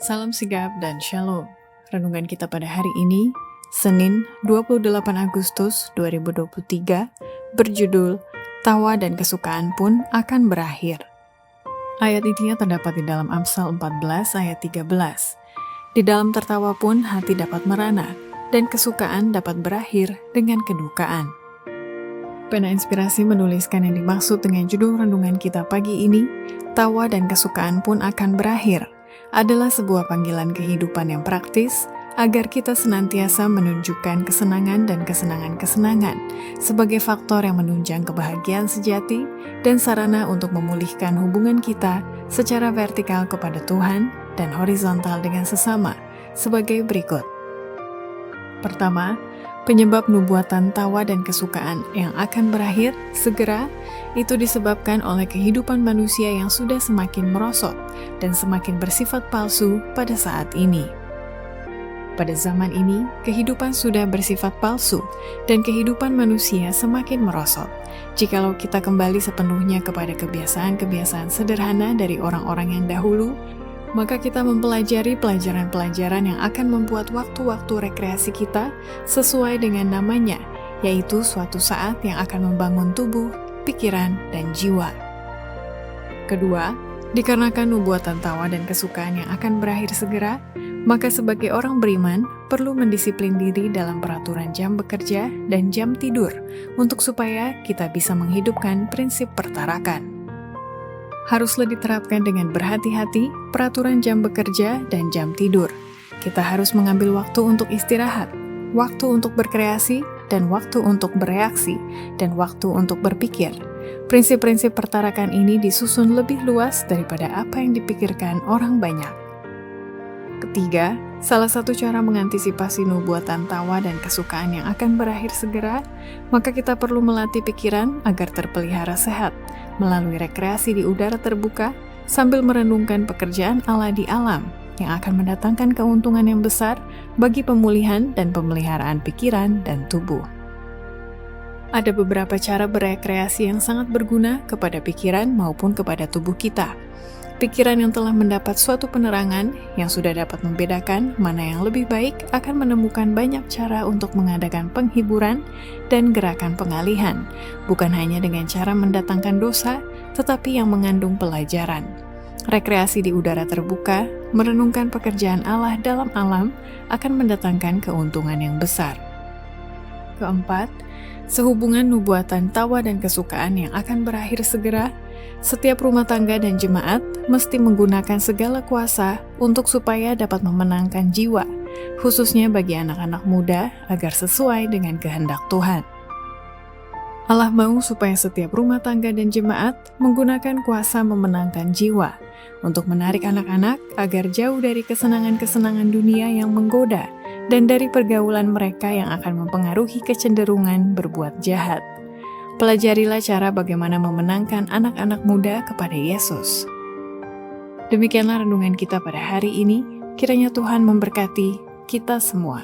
Salam sigap dan shalom. Renungan kita pada hari ini, Senin 28 Agustus 2023, berjudul Tawa dan Kesukaan Pun Akan Berakhir. Ayat intinya terdapat di dalam Amsal 14 ayat 13. Di dalam tertawa pun hati dapat merana, dan kesukaan dapat berakhir dengan kedukaan. Pena Inspirasi menuliskan yang dimaksud dengan judul renungan kita pagi ini, Tawa dan Kesukaan Pun Akan Berakhir, adalah sebuah panggilan kehidupan yang praktis agar kita senantiasa menunjukkan kesenangan dan kesenangan-kesenangan sebagai faktor yang menunjang kebahagiaan sejati dan sarana untuk memulihkan hubungan kita secara vertikal kepada Tuhan dan horizontal dengan sesama sebagai berikut. Pertama, penyebab nubuatan tawa dan kesukaan yang akan berakhir segera itu disebabkan oleh kehidupan manusia yang sudah semakin merosot dan semakin bersifat palsu pada saat ini. Pada zaman ini, kehidupan sudah bersifat palsu dan kehidupan manusia semakin merosot. Jikalau kita kembali sepenuhnya kepada kebiasaan-kebiasaan sederhana dari orang-orang yang dahulu, maka kita mempelajari pelajaran-pelajaran yang akan membuat waktu-waktu rekreasi kita sesuai dengan namanya, yaitu suatu saat yang akan membangun tubuh, pikiran, dan jiwa. Kedua, dikarenakan nubuatan tawa dan kesukaan yang akan berakhir segera, maka sebagai orang beriman perlu mendisiplin diri dalam peraturan jam bekerja dan jam tidur untuk supaya kita bisa menghidupkan prinsip pertarakan. Haruslah diterapkan dengan berhati-hati peraturan jam bekerja dan jam tidur. Kita harus mengambil waktu untuk istirahat, waktu untuk berkreasi, dan waktu untuk bereaksi, dan waktu untuk berpikir. Prinsip-prinsip pertarakan ini disusun lebih luas daripada apa yang dipikirkan orang banyak. Ketiga, salah satu cara mengantisipasi nubuatan tawa dan kesukaan yang akan berakhir segera, maka kita perlu melatih pikiran agar terpelihara sehat, melalui rekreasi di udara terbuka, sambil merenungkan pekerjaan Allah di alam, yang akan mendatangkan keuntungan yang besar bagi pemulihan dan pemeliharaan pikiran dan tubuh. Ada beberapa cara berekreasi yang sangat berguna kepada pikiran maupun kepada tubuh kita. Pikiran yang telah mendapat suatu penerangan yang sudah dapat membedakan mana yang lebih baik akan menemukan banyak cara untuk mengadakan penghiburan dan gerakan pengalihan, bukan hanya dengan cara mendatangkan dosa, tetapi yang mengandung pelajaran. Rekreasi di udara terbuka, merenungkan pekerjaan Allah dalam alam akan mendatangkan keuntungan yang besar. Keempat, sehubungan nubuatan tawa dan kesukaan yang akan berakhir segera, setiap rumah tangga dan jemaat mesti menggunakan segala kuasa untuk supaya dapat memenangkan jiwa, khususnya bagi anak-anak muda agar sesuai dengan kehendak Tuhan. Allah mau supaya setiap rumah tangga dan jemaat menggunakan kuasa memenangkan jiwa untuk menarik anak-anak agar jauh dari kesenangan-kesenangan dunia yang menggoda dan dari pergaulan mereka yang akan mempengaruhi kecenderungan berbuat jahat. Pelajarilah cara bagaimana memenangkan anak-anak muda kepada Yesus. Demikianlah renungan kita pada hari ini. Kiranya Tuhan memberkati kita semua.